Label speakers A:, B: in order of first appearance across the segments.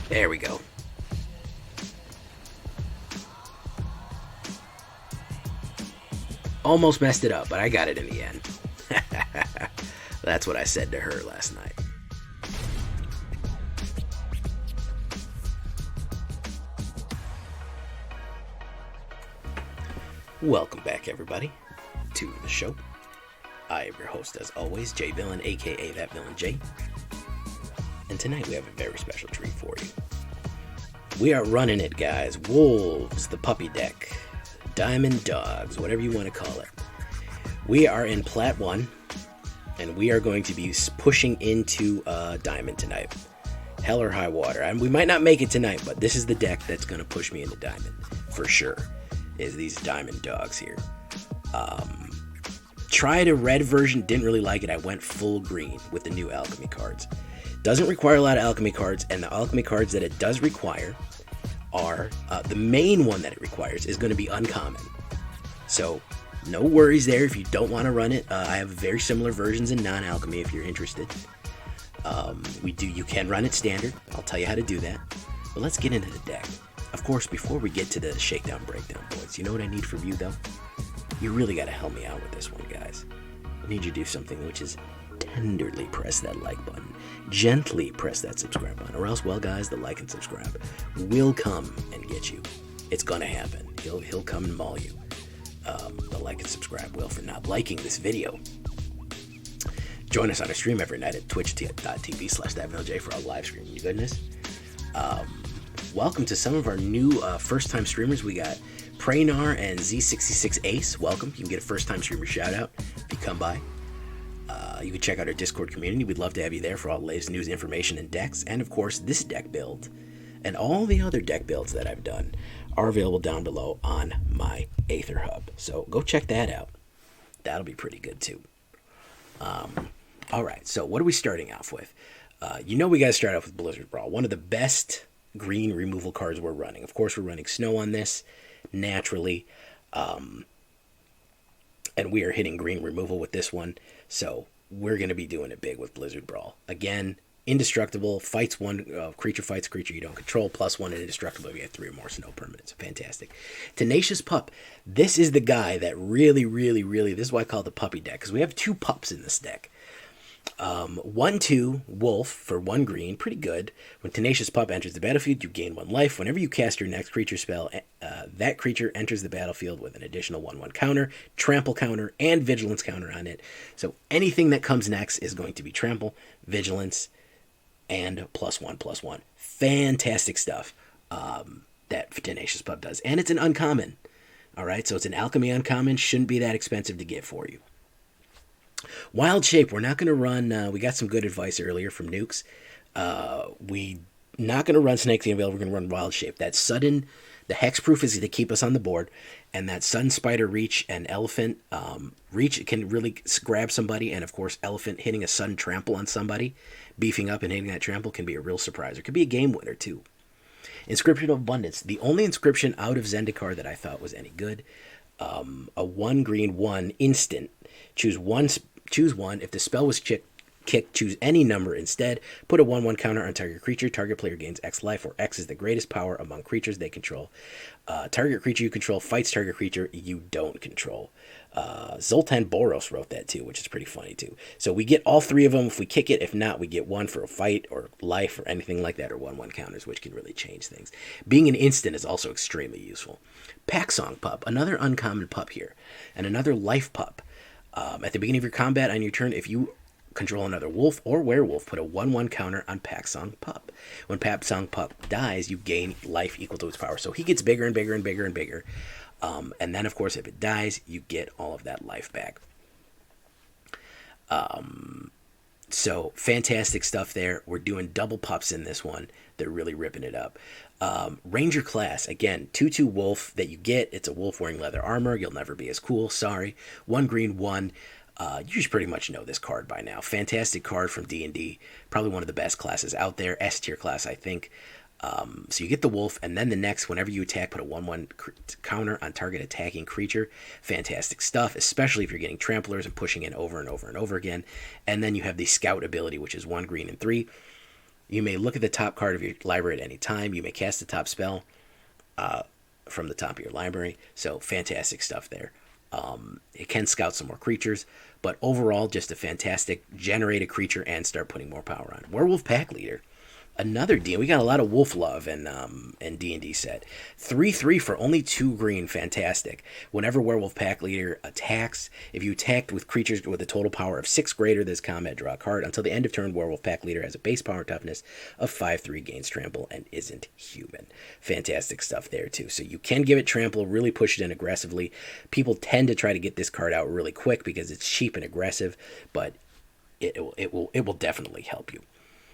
A: There we go. Almost messed it up, but I got it in the end. That's what I said to her last night. Welcome back, everybody, to the show. I am your host, as always, J Villain, aka That Villain J. And tonight we have a very special treat for you. We are running it, guys. Wolves, the puppy deck, Diamond Dogs, whatever you want to call it. We are in Plat 1, and we are going to be pushing into Diamond tonight. Hell or high water. And we might not make it tonight, but this is the deck that's going to push me into Diamond, for sure, is these Diamond Dogs here. Tried a red version, didn't really like it. I went full green with the new Alchemy cards. Doesn't require a lot of Alchemy cards, and the Alchemy cards that it does require are, the main one that it requires is going to be uncommon. So, no worries there if you don't want to run it. I have very similar versions in non-Alchemy if you're interested. You can run it standard. I'll tell you how to do that. But let's get into the deck. Of course, before we get to the shakedown breakdown, boys, you know what I need from you, though? You really got to help me out with this one, guys. I need you to do something which is tenderly press that like button. Gently press that subscribe button. Or else, well, guys, the like and subscribe will come and get you. It's going to happen. He'll come and maul you. The like and subscribe will for not liking this video. Join us on our stream every night at twitch.tv/thatvillainj for our live stream. You goodness. Welcome to some of our new first-time streamers. We got Praynar and Z66 Ace. Welcome. You can get a first-time streamer shout-out if you come by. You can check out our Discord community. We'd love to have you there for all the latest news, information, and decks. And, of course, this deck build and all the other deck builds that I've done are available down below on my AetherHub. So go check that out. That'll be pretty good, too. All right, so what are we starting off with? We got to start off with Blizzard Brawl. One of the best green removal cards we're running. Of course, we're running Snow on this, naturally. And we are hitting green removal with this one. So we're going to be doing it big with Blizzard Brawl. Again, indestructible, fights one, creature fights creature you don't control, +1 and indestructible. You get 3 or more snow permanents. Fantastic. Tenacious Pup. This is the guy that really, this is why I call it the puppy deck, because we have 2 pups in this deck. 1/2 Wolf for 1 green, pretty good. When Tenacious Pup enters the battlefield, you gain 1 life. Whenever you cast your next creature spell, that creature enters the battlefield with an additional 1/1 counter, trample counter, and vigilance counter on it. So anything that comes next is going to be trample, vigilance, and +1/+1. Fantastic stuff that Tenacious Pup does. And it's an uncommon. Alright, so it's an Alchemy uncommon. Shouldn't be that expensive to get for you. Wild Shape, we're not going to run, we got some good advice earlier from Nukes. We not going to run Snake the Unveiled, we're going to run Wild Shape. That sudden, the hexproof is to keep us on the board, and that Sun Spider Reach and Elephant Reach can really grab somebody, and of course Elephant hitting a sudden trample on somebody, beefing up and hitting that trample can be a real surprise. It could be a game winner too. Inscription of Abundance, the only inscription out of Zendikar that I thought was any good. A 1 green 1 instant. Choose one. If the spell was kicked, choose any number instead. Put a 1/1 counter on target creature. Target player gains X life, where X is the greatest power among creatures they control. Target creature you control fights target creature you don't control. Zoltan Boros wrote that too, which is pretty funny too. So we get all 3 of them if we kick it. If not, we get 1 for a fight or life or anything like that, or 1/1 counters, which can really change things. Being an instant is also extremely useful. Packsong Pup, another uncommon pup here, and another life pup. At the beginning of your combat on your turn, if you control another wolf or werewolf, put a 1/1 counter on Packsong Pup. When Packsong Pup dies, you gain life equal to its power. So he gets bigger and bigger and bigger and bigger. And then, of course, if it dies, you get all of that life back. So, fantastic stuff there. We're doing double pups in this one. They're really ripping it up. Ranger class, again, 2/2 wolf that you get. It's a wolf wearing leather armor. You'll never be as cool, sorry. 1 green 1. You should pretty much know this card by now. Fantastic card from D&D. Probably one of the best classes out there. S tier class, I think. So you get the wolf, and then the next, whenever you attack, put a 1/1 counter on target attacking creature. Fantastic stuff, especially if you're getting tramplers and pushing in over and over and over again. And then you have the scout ability, which is 1 green and 3. You may look at the top card of your library at any time. You may cast the top spell from the top of your library. So fantastic stuff there. It can scout some more creatures, but overall just a fantastic generate a creature and start putting more power on it. Werewolf Pack Leader. Another deal. We got a lot of wolf love in D&D set. 3/3 for only 2 green. Fantastic. Whenever Werewolf Pack Leader attacks, if you attacked with creatures with a total power of 6 greater than this combat, draw a card. Until the end of turn, Werewolf Pack Leader has a base power toughness of 5/3, gains trample, and isn't human. Fantastic stuff there too. So you can give it trample, really push it in aggressively. People tend to try to get this card out really quick because it's cheap and aggressive, but it will definitely help you.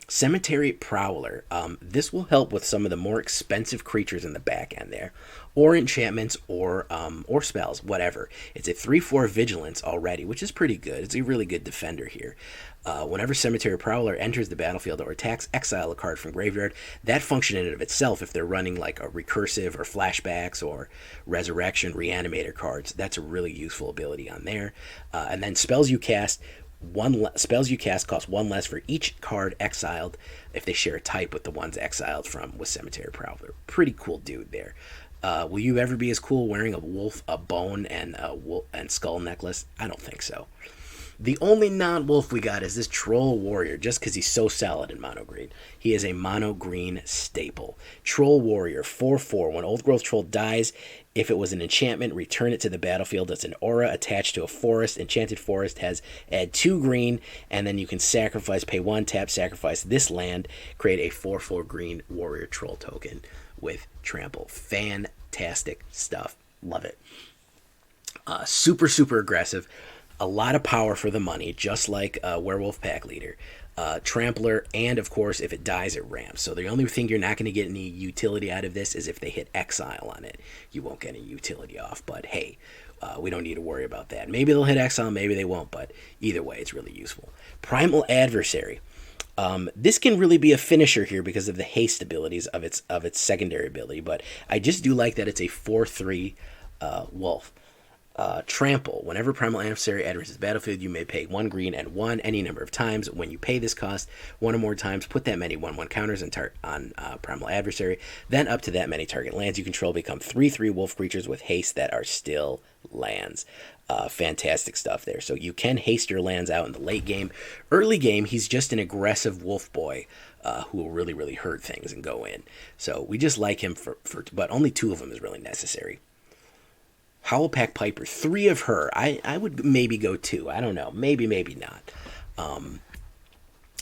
A: Cemetery Prowler. This will help with some of the more expensive creatures in the back end there, or enchantments, or spells, whatever. It's a 3/4 vigilance already, which is pretty good. It's a really good defender here. Whenever Cemetery Prowler enters the battlefield or attacks, exile a card from graveyard. That function in and of itself, if they're running like a recursive or flashbacks or resurrection reanimator cards, that's a really useful ability on there. And then spells you cast cost 1 less for each card exiled if they share a type with the ones exiled with Cemetery Prowler. Pretty cool dude there. Will you ever be as cool wearing a wolf, a bone, and skull necklace? I don't think so. The only non-wolf we got is this Troll Warrior, just because he's so solid in mono green. He is a mono green staple. Troll Warrior, 4/4. When Old Growth Troll dies, if it was an enchantment, return it to the battlefield. It's an aura attached to a forest. Enchanted forest has add 2 green, and then you can pay 1, tap, sacrifice this land, create a 4/4 green warrior troll token with trample. Fantastic stuff. Love it. Super, super aggressive. A lot of power for the money, just like Werewolf Pack Leader. Trampler, and of course, if it dies, it ramps. So the only thing you're not going to get any utility out of this is if they hit exile on it. You won't get any utility off, but hey, we don't need to worry about that. Maybe they'll hit exile, maybe they won't, but either way, it's really useful. Primal Adversary. This can really be a finisher here because of the haste abilities of its secondary ability, but I just do like that it's a 4/3 wolf. Trample. Whenever Primal Adversary enters the battlefield, you may pay 1 green and 1 any number of times. When you pay this cost 1 or more times, put that many 1/1 counters on Primal Adversary. Then up to that many target lands you control become 3/3 wolf creatures with haste that are still lands. Fantastic stuff there. So you can haste your lands out in the late game. Early game, he's just an aggressive wolf boy who will really, really hurt things and go in. So we just like him but only 2 of them is really necessary. Howlpack Piper, 3 of her. I would maybe go 2. I don't know. Maybe not.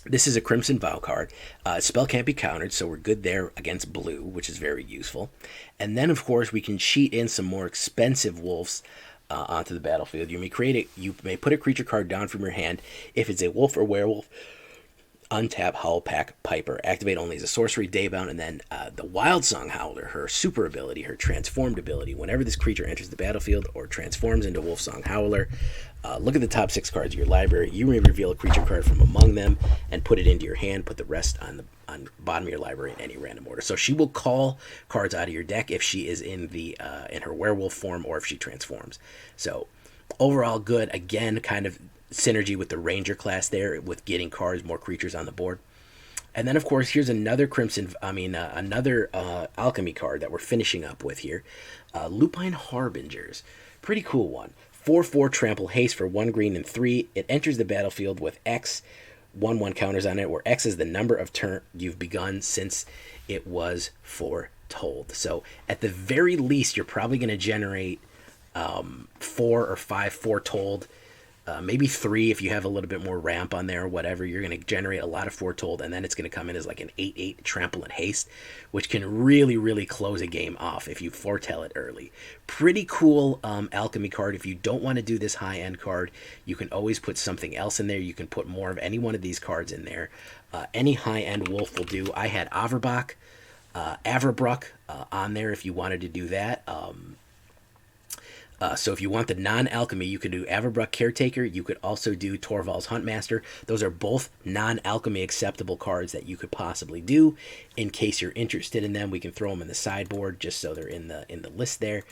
A: This is a Crimson Vow card. Spell can't be countered, so we're good there against blue, which is very useful. And then, of course, we can cheat in some more expensive wolves onto the battlefield. You may put a creature card down from your hand. If it's a wolf or werewolf, untap Howlpack Piper. Activate only as a sorcery, daybound, and then the Wildsong Howler, her super ability, her transformed ability. Whenever this creature enters the battlefield or transforms into Wolfsong Howler, look at the top 6 cards of your library. You may reveal a creature card from among them and put it into your hand. Put the rest on the bottom of your library in any random order. So she will call cards out of your deck if she is in her werewolf form or if she transforms. So overall good. Again, kind of synergy with the Ranger class there, with getting cards, more creatures on the board. And then, of course, here's another Alchemy card that we're finishing up with here. Lupine Harbingers. Pretty cool one. 4/4 trample haste for 1 green and 3. It enters the battlefield with X 1/1 counters on it, where X is the number of turn you've begun since it was foretold. So at the very least, you're probably going to generate 4 or 5 foretold. Maybe 3 if you have a little bit more ramp on there or whatever. You're going to generate a lot of foretold, and then it's going to come in as like an 8/8 trample and haste, which can really, really close a game off if you foretell it early. Pretty cool Alchemy card. If you don't want to do this high-end card, you can always put something else in there. You can put more of any one of these cards in there. Any high-end wolf will do. I had Avabruck on there if you wanted to do that. So if you want the non-alchemy, you could do Avabruck Caretaker. You could also do Torval's Huntmaster. Those are both non-alchemy acceptable cards that you could possibly do. In case you're interested in them, we can throw them in the sideboard just so they're in the list there.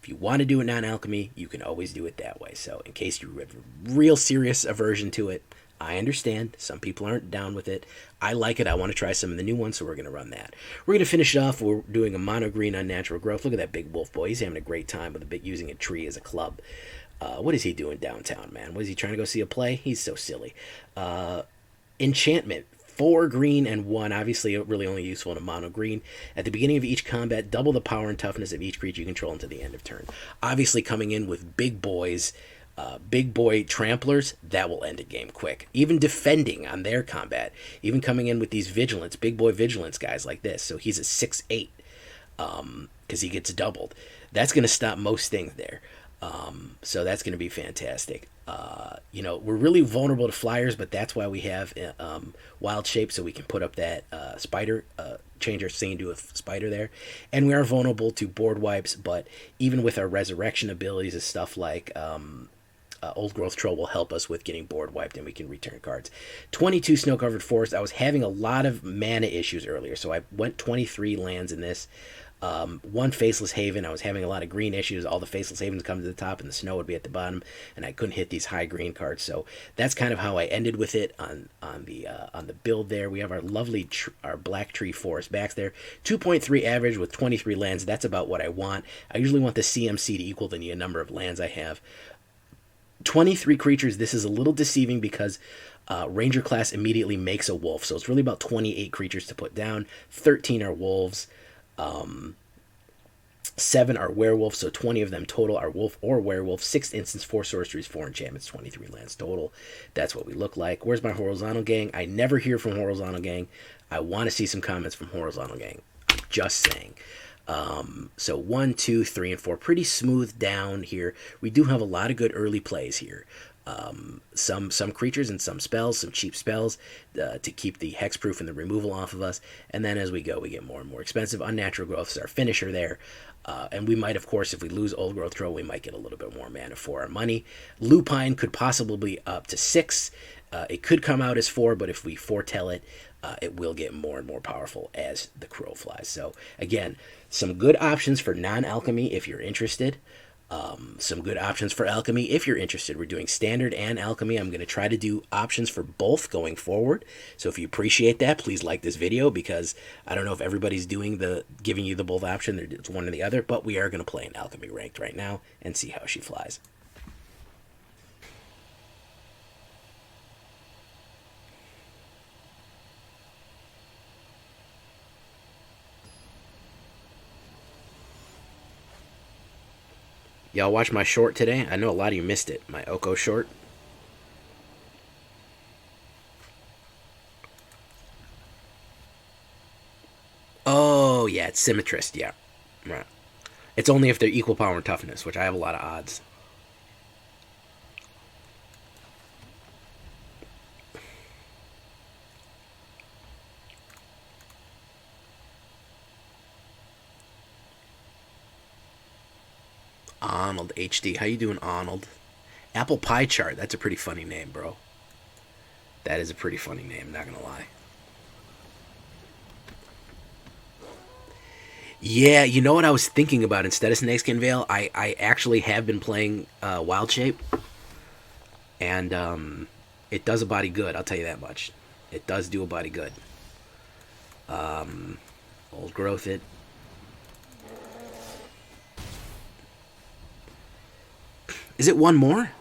A: If you want to do it non-alchemy, you can always do it that way. So in case you have a real serious aversion to it, I understand. Some people aren't down with it. I like it. I want to try some of the new ones, so we're going to run that. We're going to finish off. We're doing a mono green Unnatural Growth. Look at that big wolf boy. He's having a great time with using a tree as a club. What is he doing downtown, man? What is he trying to go see a play? He's so silly. Enchantment. 4 green and 1, obviously really only useful in a mono green. At the beginning of each combat, double the power and toughness of each creature you control until the end of turn. Obviously coming in with big boys, big boy tramplers, that will end a game quick. Even defending on their combat, even coming in with these vigilance, big boy vigilance guys like this. So he's a 6/8 because he gets doubled. That's going to stop most things there. So that's going to be fantastic. We're really vulnerable to flyers, but that's why we have wild shape, so we can put up that spider, change our scene to a spider there. And we are vulnerable to board wipes, but even with our resurrection abilities and stuff like Old Growth Troll will help us with getting board wiped, and we can return cards. 22 Snow-Covered Forest. I was having a lot of mana issues earlier, so I went 23 lands in this. 1 Faceless Haven. I was having a lot of green issues. All the Faceless Havens come to the top and the snow would be at the bottom, and I couldn't hit these high green cards. So that's kind of how I ended with it on the build there. We have our lovely our Black Tree Forest backs there. 2.3 average with 23 lands. That's about what I want. I usually want the CMC to equal the number of lands I have. 23 creatures. This is a little deceiving because Ranger class immediately makes a wolf. So it's really about 28 creatures to put down. 13 are wolves. 7 are werewolf, so 20 of them total are wolf or werewolf. 6 instants, 4 sorceries, 4 enchantments, 23 lands total. That's what we look like. Where's my horizontal gang? I never hear from horizontal gang. I want to see some comments from horizontal gang. I'm just saying. So 1, 2, 3, and 4. Pretty smooth down here. We do have a lot of good early plays here. Some creatures and some spells, some cheap spells to keep the hexproof and the removal off of us. And then as we go, we get more and more expensive. Unnatural Growth is our finisher there. And we might, of course, if we lose Old Growth Troll, we might get a little bit more mana for our money. Lupine could possibly be up to 6. It could come out as 4, but if we foretell it, it will get more and more powerful as the crow flies. So, again, some good options for non-alchemy if you're interested. Some good options for alchemy if you're interested. We're doing standard and alchemy. I'm going to try to do options for both going forward. So if you appreciate that, please like this video, because I don't know if everybody's giving you the both option. It's one or the other, but we are going to play an alchemy ranked right now and see how she flies. Y'all watch my short today? I know a lot of you missed it. My Oko short. Oh, yeah, it's Symmetrist, yeah. Right. It's only if they're equal power and toughness, which I have a lot of odds. Arnold HD. How you doing, Arnold? Apple Pie Chart. That's a pretty funny name, bro. That is a pretty funny name, not gonna lie. Yeah, you know what I was thinking about instead of Snakeskin Veil? I actually have been playing Wild Shape. And it does a body good, I'll tell you that much. It does do a body good. Old Growth it. Is it one more?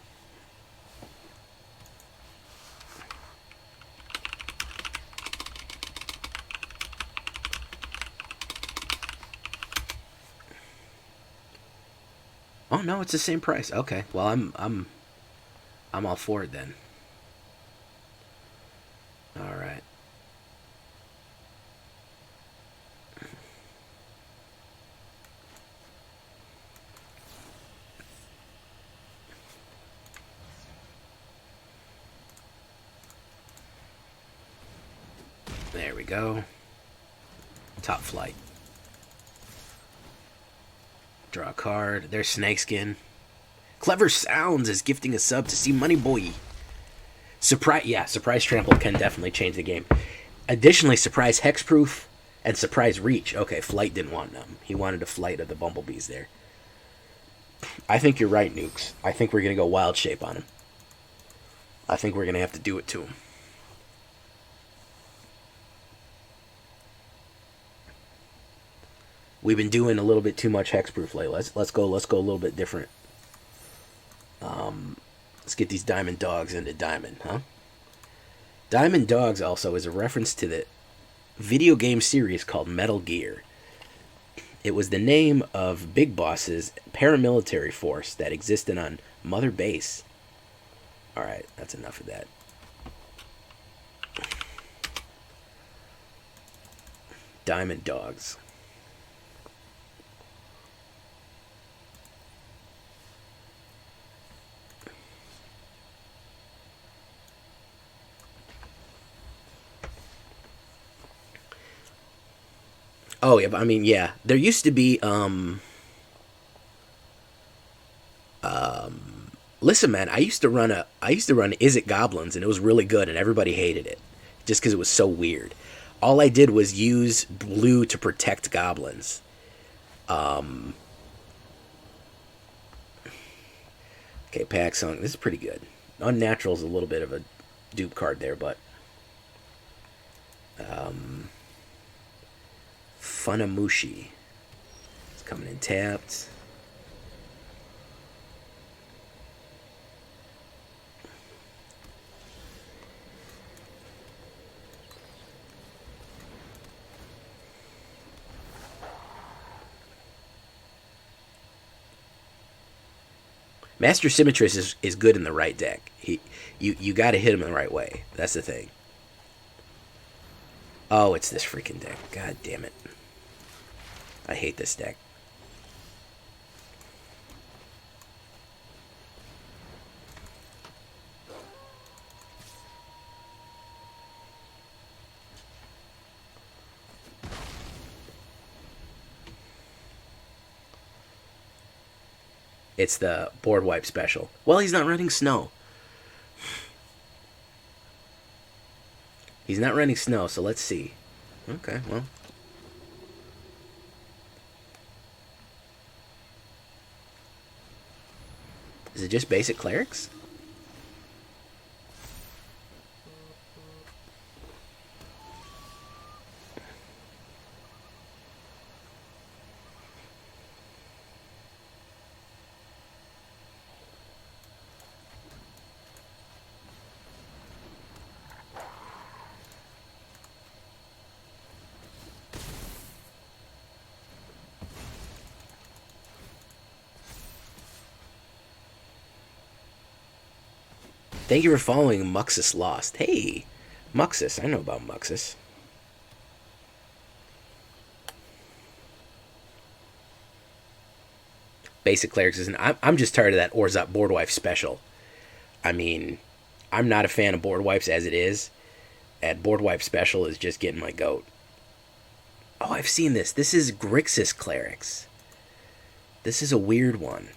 A: Oh no, it's the same price. Okay, well I'm all for it then. All right. There we go. Top flight. Draw a card. There's Snakeskin. Clever Sounds is gifting a sub to see Money Boy. Surprise Trample can definitely change the game. Additionally, Surprise Hexproof and Surprise Reach. Okay, Flight didn't want them. He wanted a Flight of the Bumblebees there. I think you're right, Nukes. I think we're going to go Wild Shape on him. I think we're going to have to do it to him. We've been doing a little bit too much hexproof lately. Let's go a little bit different. Let's get these diamond dogs into diamond, huh? Diamond Dogs also is a reference to the video game series called Metal Gear. It was the name of Big Boss's paramilitary force that existed on Mother Base. Alright, that's enough of that. Diamond Dogs. Oh yeah, I mean, yeah. There used to be listen, man, I used to run Is It Goblins, and it was really good, and everybody hated it just because it was so weird. All I did was use blue to protect goblins. Okay, Packsong. This is pretty good. Unnatural is a little bit of a dupe card there, but Funamushi. It's coming in tapped. Master Symmetrist is good in the right deck. You got to hit him in the right way. That's the thing. Oh, it's this freaking deck. God damn it. I hate this deck. It's the board wipe special. Well, he's not running snow. He's not running snow, so let's see. Okay, well. Is it just basic clerics? Thank you for following Muxus Lost. Hey, Muxus. I know about Muxus. Basic clerics isn't. I'm just tired of that Orzhov board wipe special. I mean, I'm not a fan of board wipes as it is. And board wipe special is just getting my goat. Oh, I've seen this. This is Grixis clerics. This is a weird one,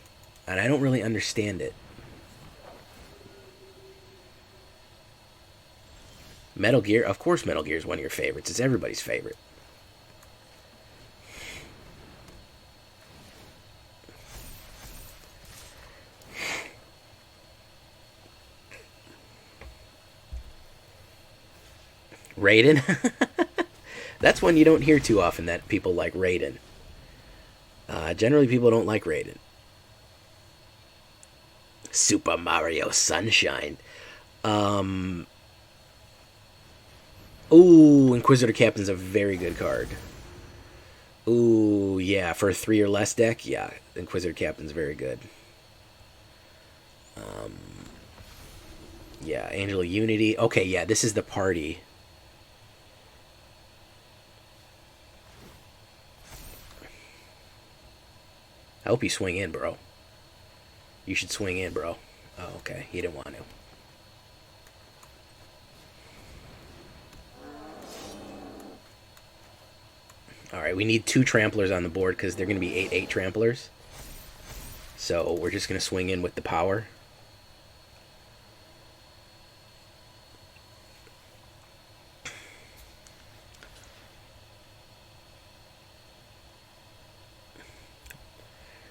A: and I don't really understand it. Metal Gear, of course Metal Gear is one of your favorites. It's everybody's favorite. Raiden? That's one you don't hear too often, that people like Raiden. Generally people don't like Raiden. Super Mario Sunshine. Ooh, Inquisitor Captain's a very good card. Ooh, yeah, for a 3 or less deck, yeah, Inquisitor Captain's very good. Yeah, Angel of Unity. Okay, yeah, this is the party. I hope you swing in, bro. You should swing in, bro. Oh, okay, he didn't want to. Alright, we need 2 tramplers on the board because they're going to be 8/8 tramplers. So we're just going to swing in with the power.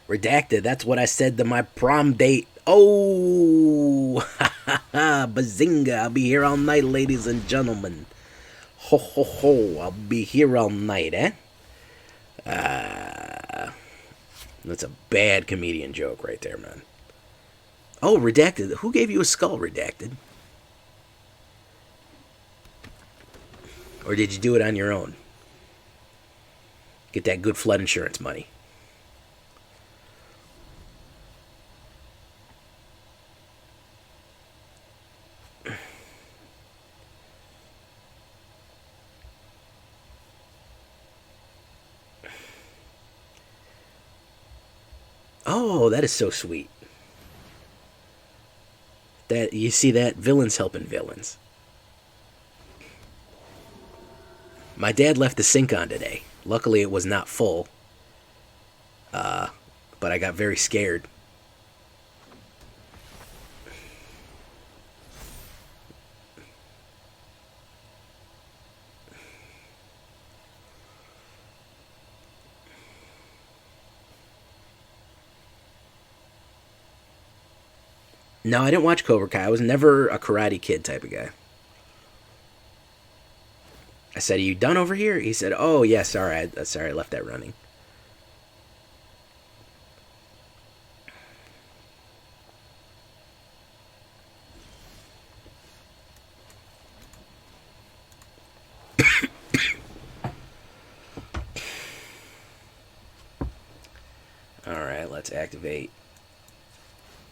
A: Redacted, that's what I said to my prom date. Oh! Bazinga! I'll be here all night, ladies and gentlemen. Ho ho ho! I'll be here all night, eh? That's a bad comedian joke right there, man. Oh, Redacted. Who gave you a skull, Redacted? Or did you do it on your own? Get that good flood insurance money. Oh, that is so sweet. That you see that villains helping villains. My dad left the sink on today. Luckily, it was not full. But I got very scared. No, I didn't watch Cobra Kai. I was never a Karate Kid type of guy. I said, "Are you done over here?" He said, "Oh, yeah, sorry. I left that running." Alright, let's activate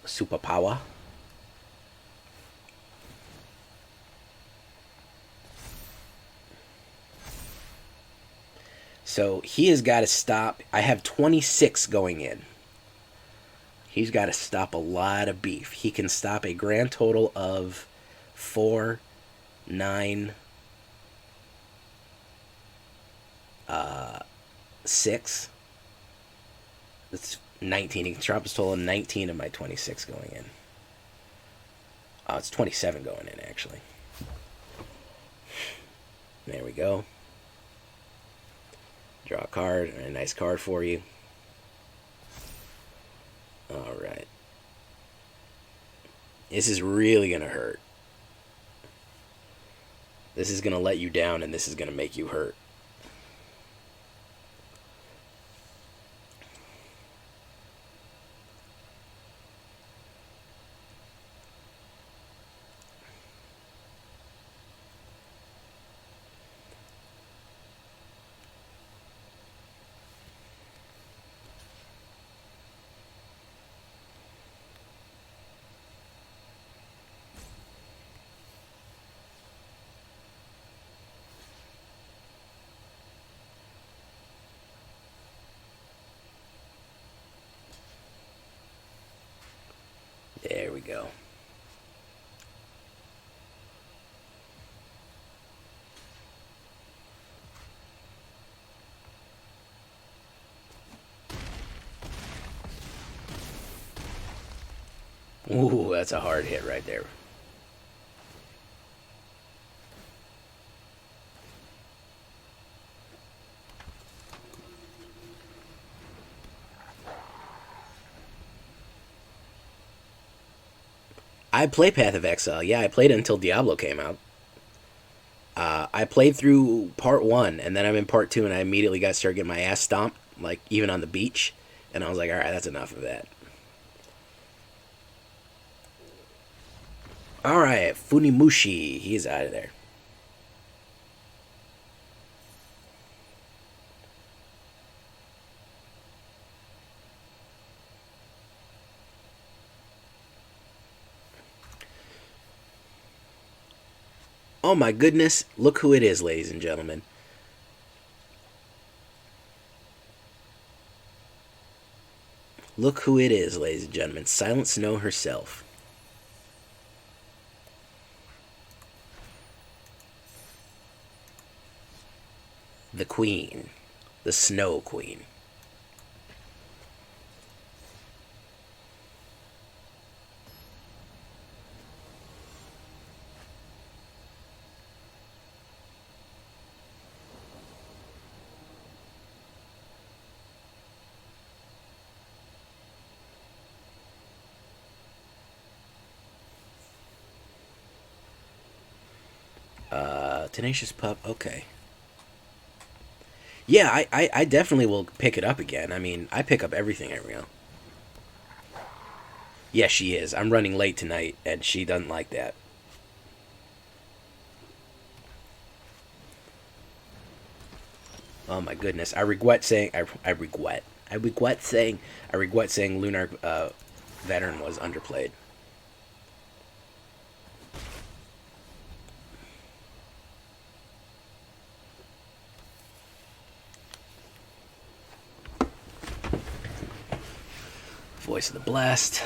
A: Superpower. So he has got to stop. I have 26 going in. He's got to stop a lot of beef. He can stop a grand total of 4, 9, 6. That's 19. He can drop his total of 19 of my 26 going in. Oh, it's 27 going in, actually. There we go. Draw a card, a nice card for you. Alright. This is really going to hurt. This is going to let you down, and this is going to make you hurt. There we go. Ooh, that's a hard hit right there. I play Path of Exile. Yeah, I played it until Diablo came out. I played through part 1, and then I'm in part 2, and I immediately started getting my ass stomped, like, even on the beach. And I was like, alright, that's enough of that. Alright, Funimushi. He's out of there. Oh my goodness, look who it is, ladies and gentlemen. Look who it is, ladies and gentlemen. Silent Snow herself. The Queen. The Snow Queen. Tenacious Pup, okay. Yeah, I definitely will pick it up again. I mean, I pick up everything I reel. Yes, she is. I'm running late tonight, and she doesn't like that. Oh my goodness. I regret saying Lunar Veteran was underplayed. Voice of the Blast.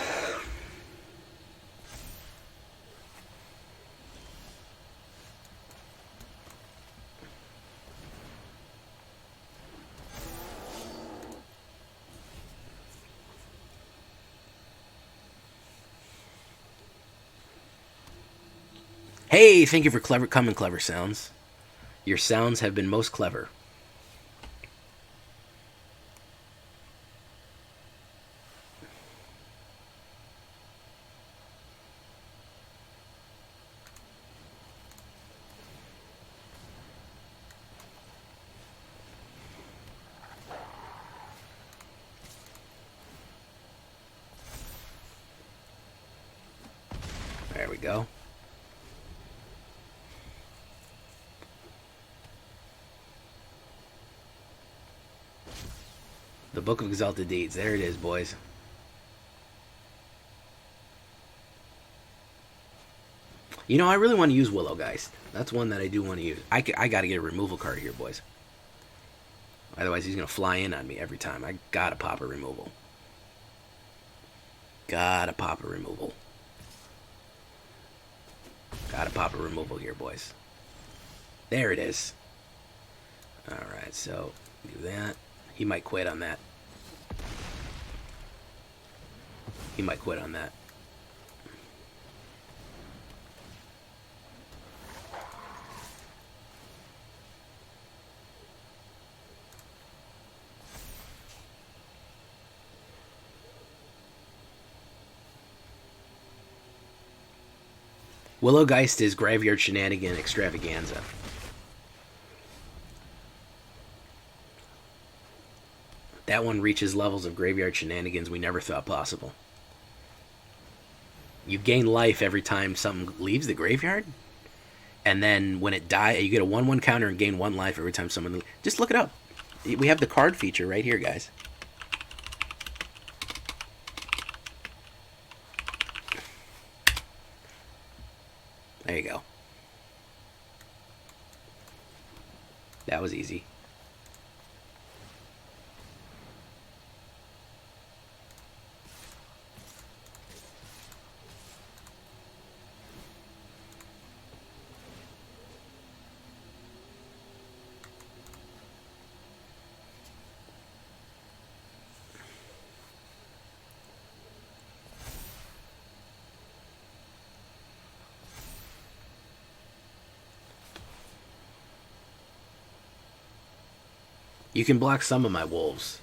A: Hey, thank you for clever sounds. Your sounds have been most clever. There we go. The Book of Exalted Deeds. There it is, boys. You know, I really want to use Willowgeist. That's one that I do want to use. I got to get a removal card here, boys. Otherwise, he's going to fly in on me every time. I got to pop a removal. Gotta pop a removal. Gotta pop a removal here, boys. There it is. Alright, so do that. He might quit on that. He might quit on that. Willowgeist is Graveyard Shenanigan Extravaganza. That one reaches levels of Graveyard Shenanigans we never thought possible. You gain life every time something leaves the graveyard, and then when it dies, you get a 1/1 counter and gain 1 life every time someone... Just look it up. We have the card feature right here, guys. There you go. That was easy. You can block some of my wolves.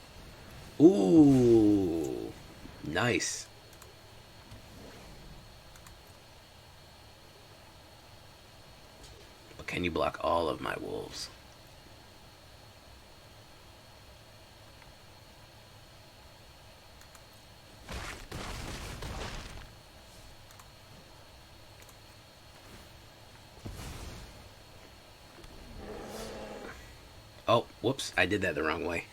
A: Ooh, nice. But can you block all of my wolves? Oh, whoops, I did that the wrong way.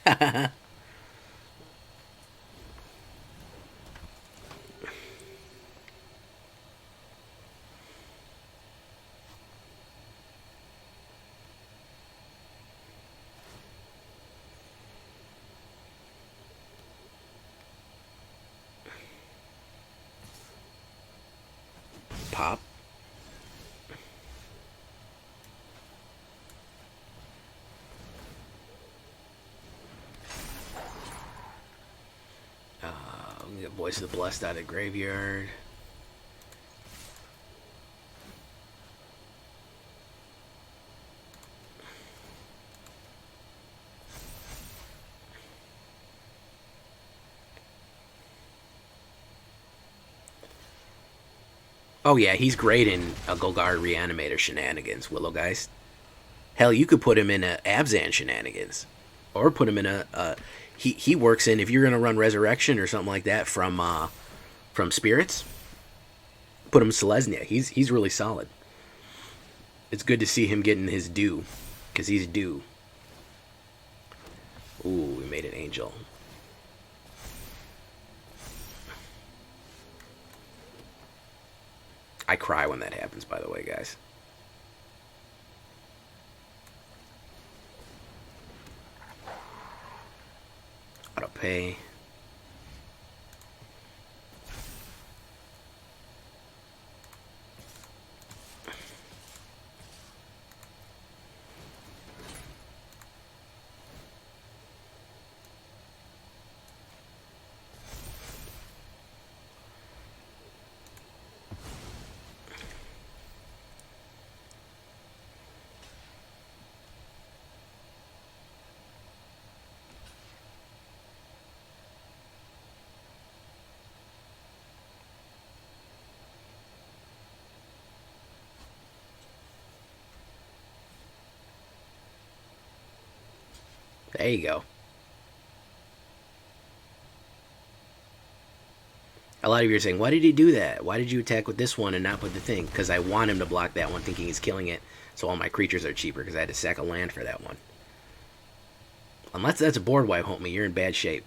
A: Pop. Get Voice of the Blessed out of graveyard. Oh yeah, he's great in a Golgari Reanimator Shenanigans, Willowgeist. Hell, you could put him in a Abzan shenanigans, or put him in a he works in, if you're gonna run Resurrection or something like that from Spirits. Put him in Selesnya. He's really solid. It's good to see him getting his due, because he's due. Ooh, we made an angel. I cry when that happens, by the way, guys. Auto pay. There you go. A lot of you are saying, why did he do that? Why did you attack with this one and not with the thing? Because I want him to block that one, thinking he's killing it, so all my creatures are cheaper, because I had to sack a land for that one. Unless that's a board wipe, homie, you're in bad shape.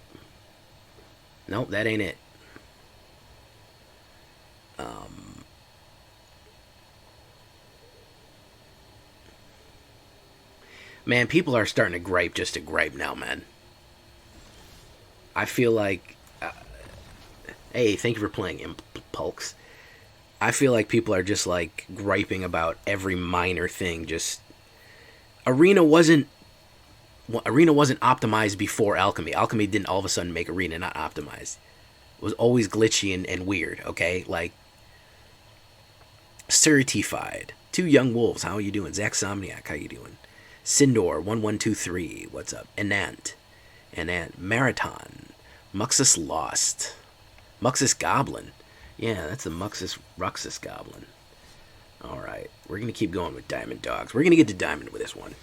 A: Nope, that ain't it. Man, people are starting to gripe just to gripe now, man. I feel like... hey, thank you for playing, Impulks. I feel like people are just, like, griping about every minor thing. Just... Arena wasn't optimized before Alchemy. Alchemy didn't all of a sudden make Arena not optimized. It was always glitchy and weird, okay? Like... Certified. Two Young Wolves, how are you doing? Zach Somniac, how you doing? Sindor1123, what's up? Enant, Marathon, Muxus Lost, Muxus Goblin. Yeah, that's the Muxus Ruxus Goblin. Alright, we're going to keep going with Diamond Dogs. We're going to get to Diamond with this one.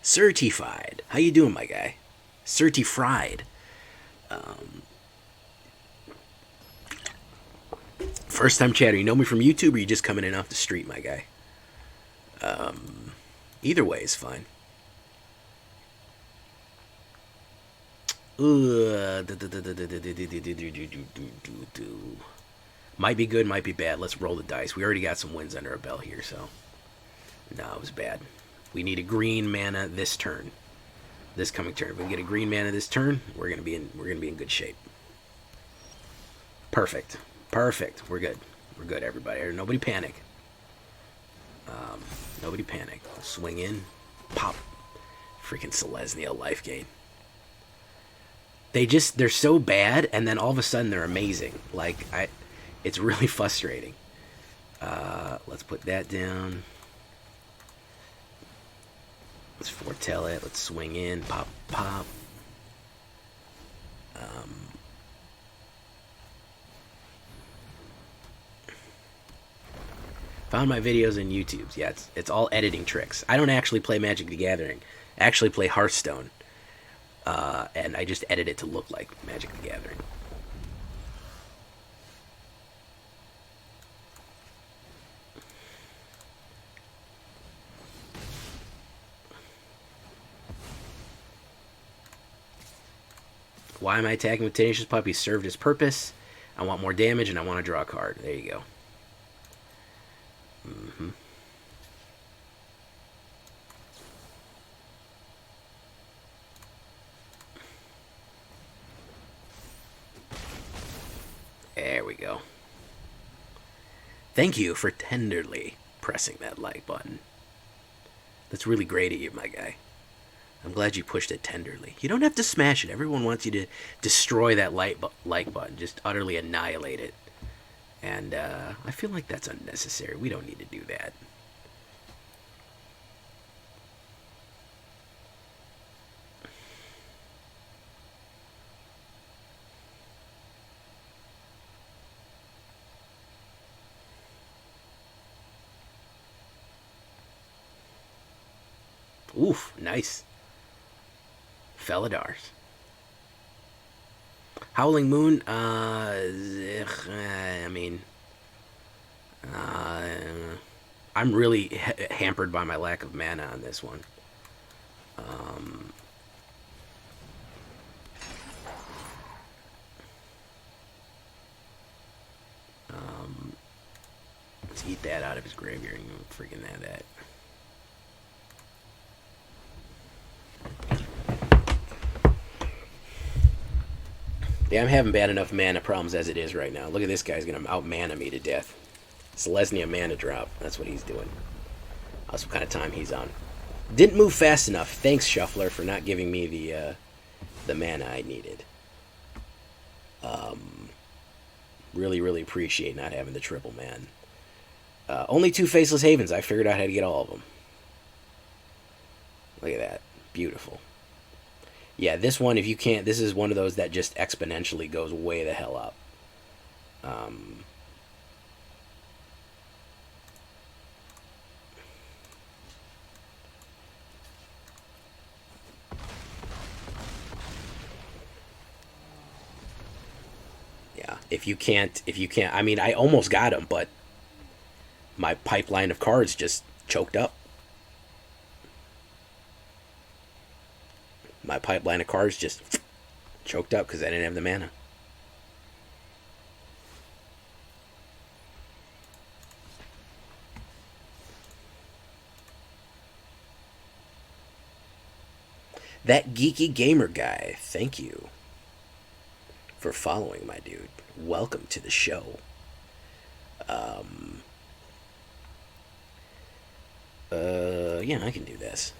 A: Certified. How you doing, my guy? Certified. First time chatter. You know me from YouTube, or you just coming in off the street, my guy? Either way is fine. Might be good, might be bad. Let's roll the dice. We already got some wins under our belt here, so... No, it was bad. We need a green mana this turn. This coming turn. If we get a green mana this turn, we're gonna be in good shape. Perfect. Perfect. We're good. We're good, everybody. Nobody panic. Nobody panic. Swing in. Pop. Freaking Selesnya life gain. They're so bad, and then all of a sudden they're amazing. Like, it's really frustrating. Let's put that down. Let's foretell it. Let's swing in. Pop, pop. Found my videos on YouTube. Yeah, it's all editing tricks. I don't actually play Magic the Gathering. I actually play Hearthstone. And I just edit it to look like Magic the Gathering. Why am I attacking with Tenacious Pup? He served his purpose. I want more damage, and I want to draw a card. There you go. There we go. Thank you for tenderly pressing that like button. That's really great of you, my guy. I'm glad you pushed it tenderly. You don't have to smash it. Everyone wants you to destroy that like button. Just utterly annihilate it. And I feel like that's unnecessary. We don't need to do that. Oof, nice. Felidars. Howling Moon, I mean, I'm really hampered by my lack of mana on this one. Let's eat that out of his graveyard. You freaking have that. Yeah, I'm having bad enough mana problems as it is right now. Look at this guy's gonna out-mana me to death. Selesnya mana drop. That's what he's doing. That's what kind of time he's on. Didn't move fast enough. Thanks, Shuffler, for not giving me the mana I needed. Really, really appreciate not having the triple, man. Only 2 Faceless Havens. I figured out how to get all of them. Look at that. Beautiful. Yeah, this one, if you can't, this is one of those that just exponentially goes way the hell up. Yeah, if you can't, I mean, I almost got him, but my pipeline of cards just choked up. My pipeline of cards just choked up because I didn't have the mana. That geeky gamer guy, thank you for following, my dude. Welcome to the show. Yeah, I can do this.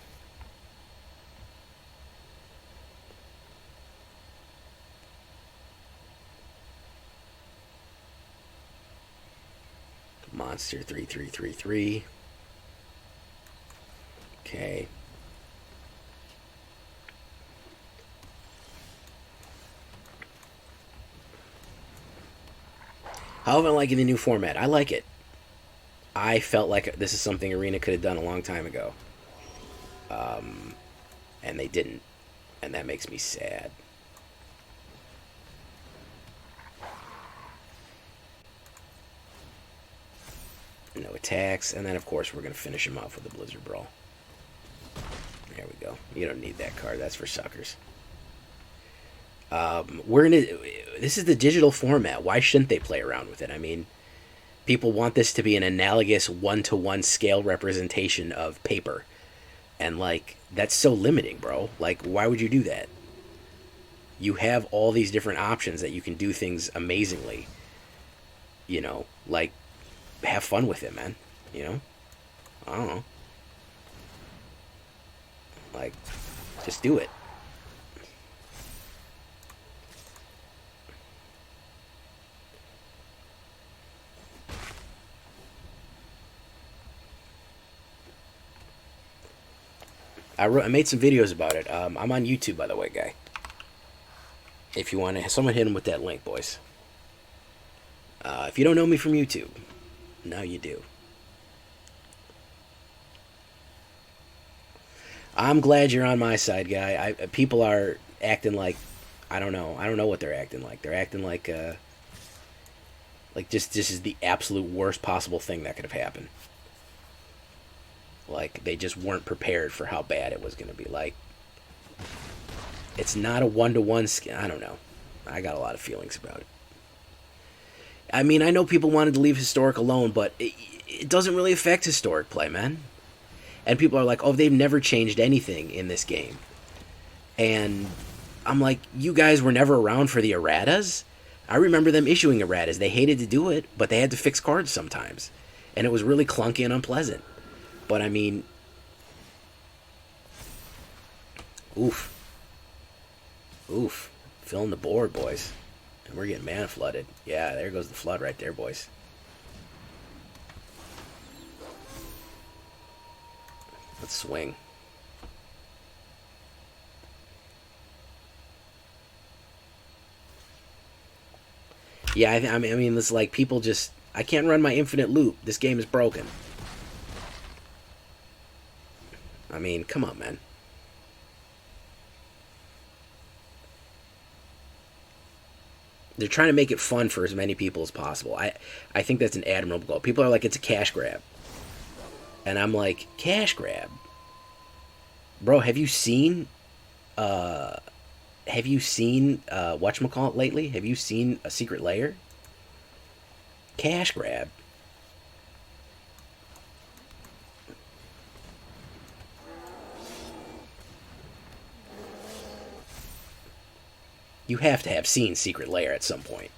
A: Monster 3333. Okay. How am I liking the new format? I like it. I felt like this is something Arena could have done a long time ago. And they didn't. And that makes me sad. No attacks. And then, of course, we're going to finish him off with the Blizzard Brawl. There we go. You don't need that card. That's for suckers. This is the digital format. Why shouldn't they play around with it? I mean, people want this to be an analogous one-to-one scale representation of paper. And, like, that's so limiting, bro. Like, why would you do that? You have all these different options that you can do things amazingly. You know, like, have fun with it, man. You know? I don't know. Like, just do it. I made some videos about it. I'm on YouTube, by the way, guy. If you want to, someone hit him with that link, boys. If you don't know me from YouTube, now you do. I'm glad you're on my side, guy. People are acting like, I don't know what they're acting like. They're acting like just this is the absolute worst possible thing that could have happened. Like, they just weren't prepared for how bad it was going to be. Like, it's not a one-to-one... I don't know. I got a lot of feelings about it. I mean, I know people wanted to leave Historic alone, but it doesn't really affect Historic play, man. And people are like, oh, they've never changed anything in this game. And I'm like, you guys were never around for the erratas? I remember them issuing erratas. They hated to do it, but they had to fix cards sometimes. And it was really clunky and unpleasant. But, I mean, oof. Filling the board, boys. We're getting mana flooded. Yeah, there goes the flood right there, boys. Let's swing. Yeah, I mean, this like people just. I can't run my infinite loop. This game is broken. I mean, come on, man. They're trying to make it fun for as many people as possible. I think that's an admirable goal. People are like, it's a cash grab. And I'm like, cash grab? Bro, have you seen whatchamacallit lately? Have you seen a secret layer? Cash grab. You have to have seen Secret Lair at some point.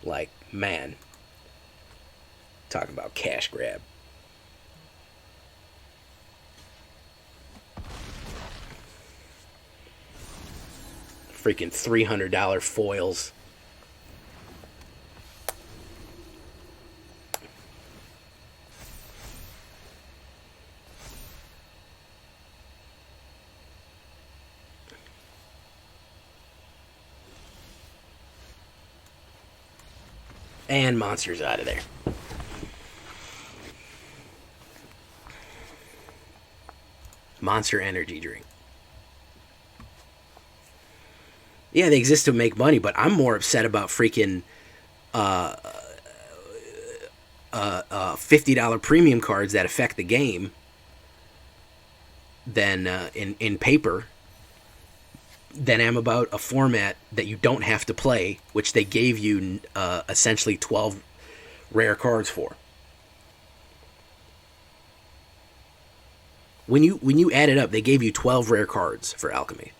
A: Like, man. Talking about cash grab. Freaking $300 foils. And monsters out of there. Monster energy drink. Yeah, they exist to make money, but I'm more upset about freaking $50 premium cards that affect the game than in paper than I'm about a format that you don't have to play, which they gave you essentially 12 rare cards for. When you add it up, they gave you 12 rare cards for Alchemy.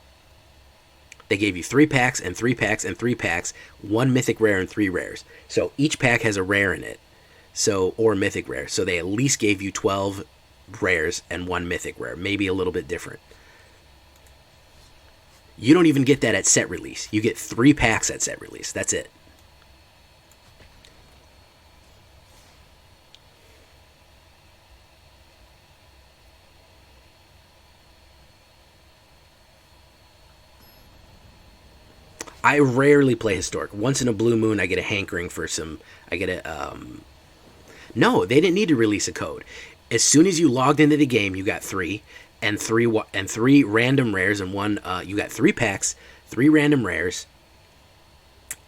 A: They gave you 3 packs and 3 packs and 3 packs, 1 mythic rare and 3 rares. So each pack has a rare in it, or mythic rare. So they at least gave you 12 rares and 1 mythic rare, maybe a little bit different. You don't even get that at set release. You get 3 packs at set release. That's it. I rarely play Historic. Once in a blue moon, I get a hankering for some. I get a. No, they didn't need to release a code. As soon as you logged into the game, you got 3. And three random rares and 1. You got 3 packs, 3 random rares.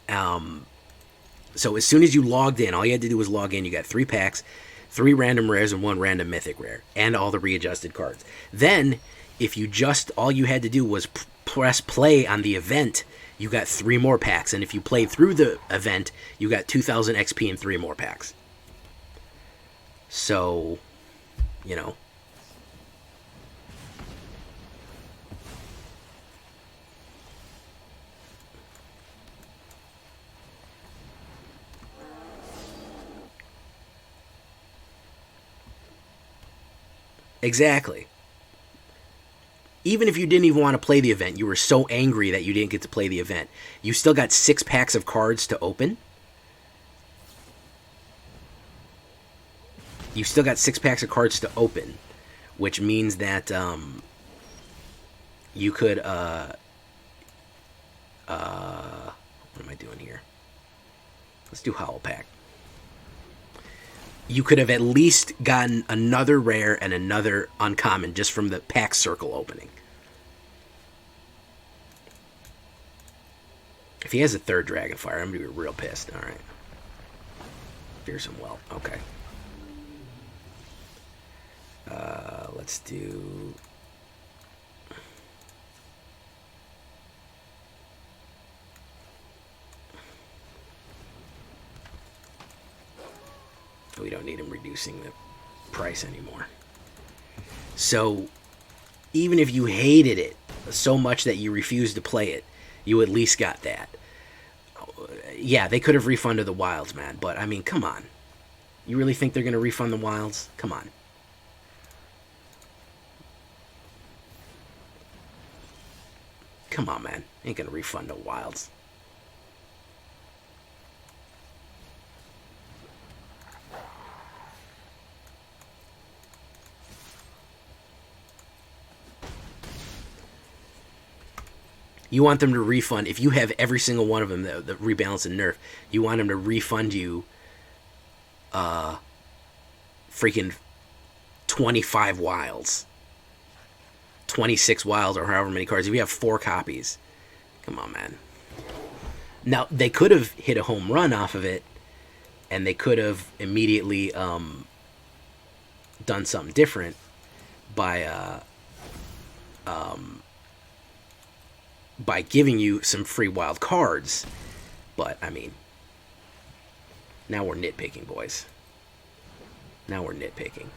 A: So as soon as you logged in, all you had to do was log in. You got 3 packs, 3 random rares, and 1 random mythic rare, and all the readjusted cards. Then, if you all you had to do was press play on the event, you got 3 more packs. And if you played through the event, you got 2,000 XP and 3 more packs. So, you know. Exactly. Even if you didn't even want to play the event, you were so angry that you didn't get to play the event, you still got 6 packs of cards to open. You still got 6 packs of cards to open, which means that you could what am I doing here? Let's do Howlpack. You could have at least gotten another rare and another uncommon just from the pack circle opening. If he has a 3rd Dragonfire, I'm going to be real pissed. Alright. Fearsome Whelp. Okay. Let's do... We don't need him reducing the price anymore. So, even if you hated it so much that you refused to play it, you at least got that. Yeah, they could have refunded the Wilds, man, but, I mean, come on. You really think they're going to refund the Wilds? Come on. Come on, man. Ain't going to refund the Wilds. You want them to refund, if you have every single one of them, the rebalance and nerf, you want them to refund you freaking 25 wilds. 26 wilds or however many cards. If you have 4 copies. Come on, man. Now, they could have hit a home run off of it, and they could have immediately done something different by giving you some free wild cards. But, I mean, now we're nitpicking, boys. Now we're nitpicking.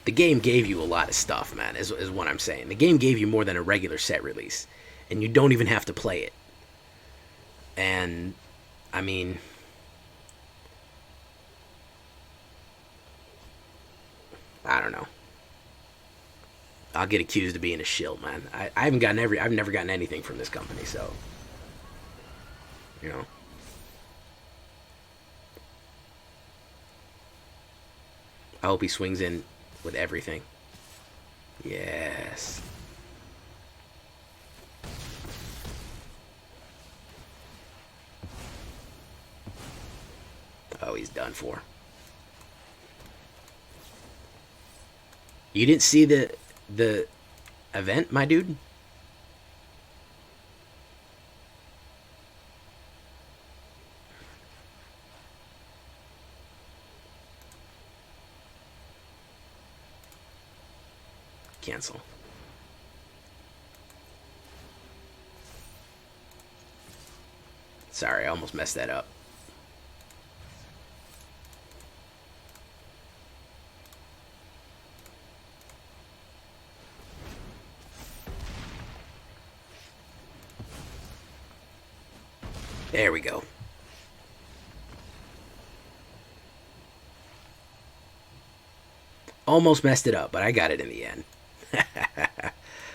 A: The game gave you a lot of stuff, man, is what I'm saying. The game gave you more than a regular set release, and you don't even have to play it. And, I mean, I don't know. I'll get accused of being a shill, man. I've never gotten anything from this company, so, you know. I hope he swings in with everything. Yes. Oh, he's done for. You didn't see the event, my dude? Cancel. Sorry, I almost messed that up. There we go. Almost messed it up, but I got it in the end.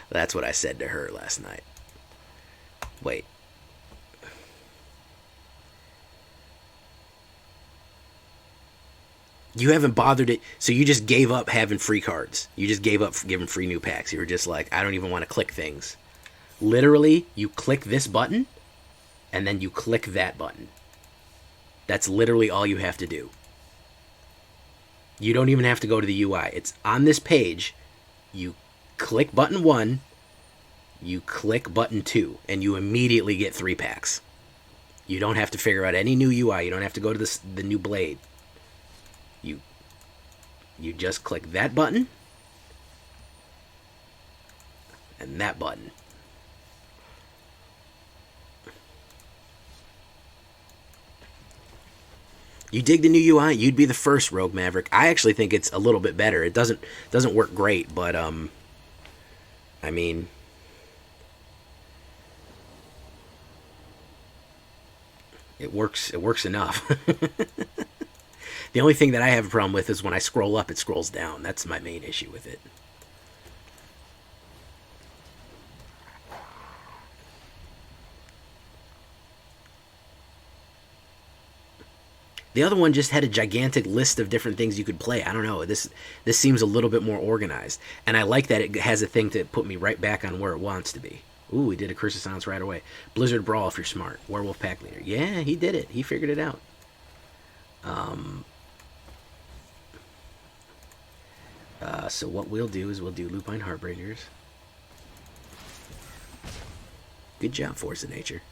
A: That's what I said to her last night. Wait. You haven't bothered it, so you just gave up having free cards. You just gave up giving free new packs. You were just like, I don't even want to click things. Literally, you click this button, and then you click that button. That's literally all you have to do. You don't even have to go to the UI. It's on this page. You click button 1, you click button 2, and you immediately get 3 packs. You don't have to figure out any new UI. You don't have to go to the new blade. You just click that button and that button. You dig the new UI, you'd be the first, Rogue Maverick. I actually think it's a little bit better. It doesn't work great, but I mean, it works enough. The only thing that I have a problem with is when I scroll up, it scrolls down. That's my main issue with it. The other one just had a gigantic list of different things you could play. I don't know. This seems a little bit more organized. And I like that it has a thing to put me right back on where it wants to be. Ooh, he did a Curse of Silence right away. Blizzard Brawl if you're smart. Werewolf Pack Leader. Yeah, he did it. He figured it out. So what we'll do is we'll do Lupine Harbingers. Good job, Force of Nature.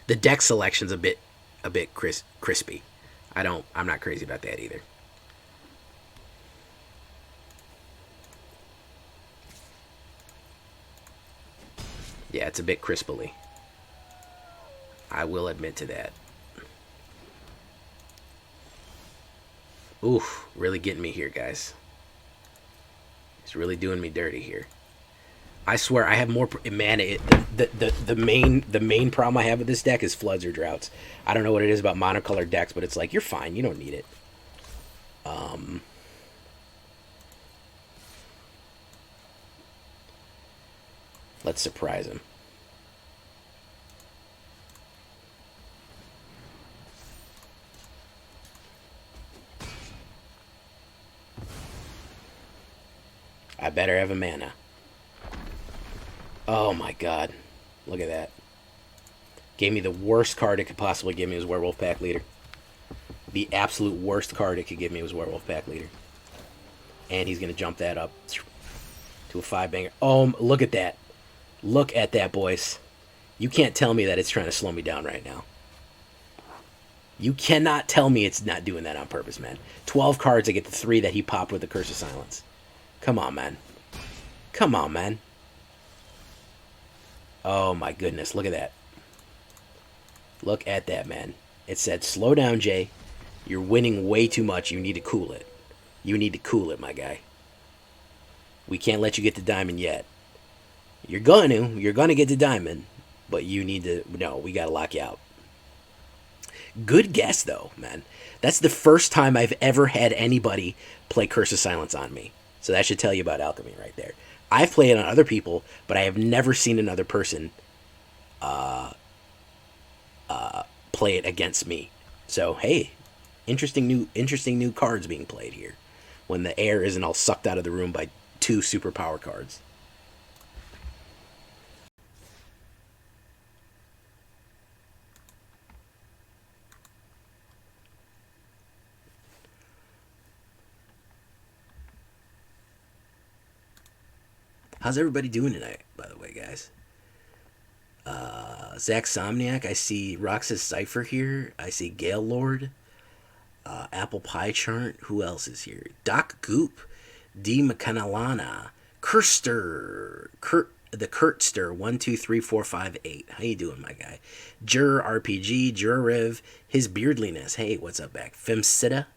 A: The deck selection's a bit crispy. I'm not crazy about that either. Yeah, it's a bit crispily. I will admit to that. Oof, really getting me here, guys. It's really doing me dirty here. I swear I have more mana. The main problem I have with this deck is floods or droughts. I don't know what it is about monocolored decks, but it's like, you're fine. You don't need it. Let's surprise him. I better have a mana. Oh my god. Look at that. Gave me the worst card it could possibly give me was Werewolf Pack Leader. The absolute worst card it could give me was Werewolf Pack Leader. And he's going to jump that up to a 5-banger. Oh, look at that. Look at that, boys. You can't tell me that it's trying to slow me down right now. You cannot tell me it's not doing that on purpose, man. 12 cards, I get the 3 that he popped with the Curse of Silence. Come on, man. Come on, man. Oh, my goodness. Look at that. Look at that, man. It said, slow down, Jay. You're winning way too much. You need to cool it. You need to cool it, my guy. We can't let you get to diamond yet. You're going to get to diamond, but you need to, no, we got to lock you out. Good guess, though, man. That's the first time I've ever had anybody play Curse of Silence on me. So that should tell you about Alchemy right there. I've played it on other people, but I have never seen another person play it against me. So, hey, interesting new cards being played here when the air isn't all sucked out of the room by 2 superpower cards. How's everybody doing tonight, by the way, guys? Zach Somniac, I see Roxas Cypher here. I see Gale Lord. Apple Pie Chart. Who else is here? Doc Goop. D. McCanalana. Kurster. The Kurtster. 1, 2, 3, 4, 5, 8. How you doing, my guy? Jur RPG. Jurrev. His Beardliness. Hey, what's up, back? Femsita.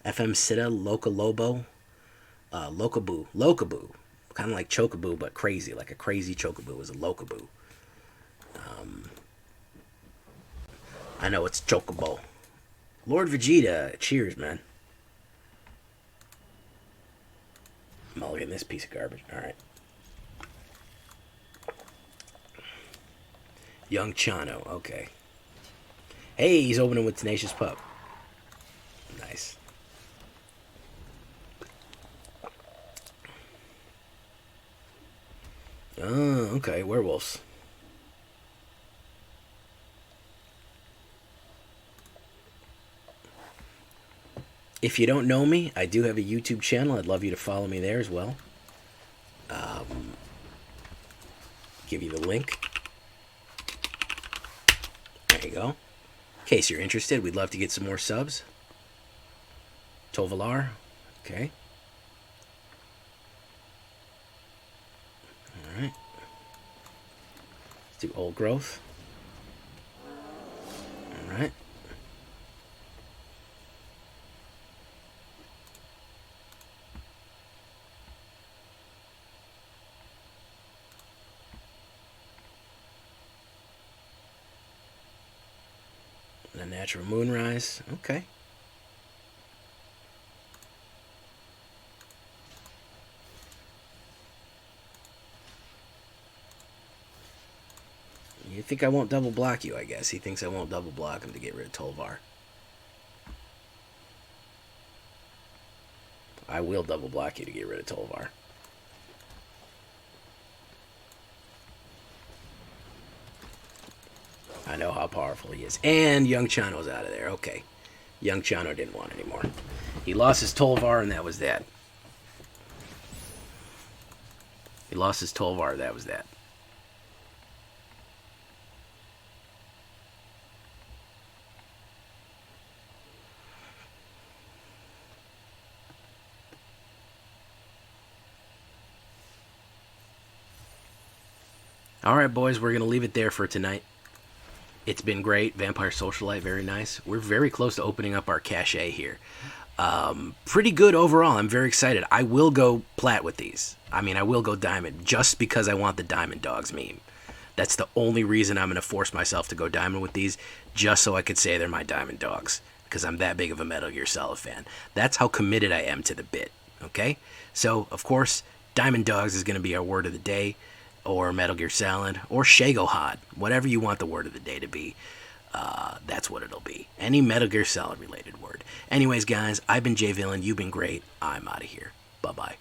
A: FM Sita. Loca Lobo. Locaboo. Kind of like Chocoboo, but crazy. Like a crazy Chocoboo is a Locaboo. I know it's Chocobo. Lord Vegeta, cheers, man. Mulligan this piece of garbage. Alright. Young Chano, okay. Hey, he's opening with Tenacious Pup. Nice. Oh, okay, werewolves. If you don't know me, I do have a YouTube channel. I'd love you to follow me there as well. Give you the link. There you go. In case you're interested, we'd love to get some more subs. Tovolar. Okay. Alright. Let's do Old Growth. Alright. Unnatural Moonrise. Okay. You think I won't double block you, I guess. He thinks I won't double block him to get rid of Tolvar. I will double block you to get rid of Tolvar. I know how powerful he is. And Young Chano's out of there. Okay. Young Chano didn't want anymore. He lost his Tolvar, and that was that. He lost his Tolvar, that was that. All right, boys, we're going to leave it there for tonight. It's been great. Vampire Socialite, very nice. We're very close to opening up our cachet here. Pretty good overall. I'm very excited. I will go plat with these. I mean, I will go diamond just because I want the Diamond Dogs meme. That's the only reason I'm going to force myself to go diamond with these, just so I could say they're my Diamond Dogs, because I'm that big of a Metal Gear Solid fan. That's how committed I am to the bit, okay? So, of course, Diamond Dogs is going to be our word of the day, or Metal Gear Solid, or Shagohod, whatever you want the word of the day to be. That's what it'll be. Any Metal Gear Solid related word. Anyways, guys, I've been Jay Villain. You've been great. I'm out of here. Bye-bye.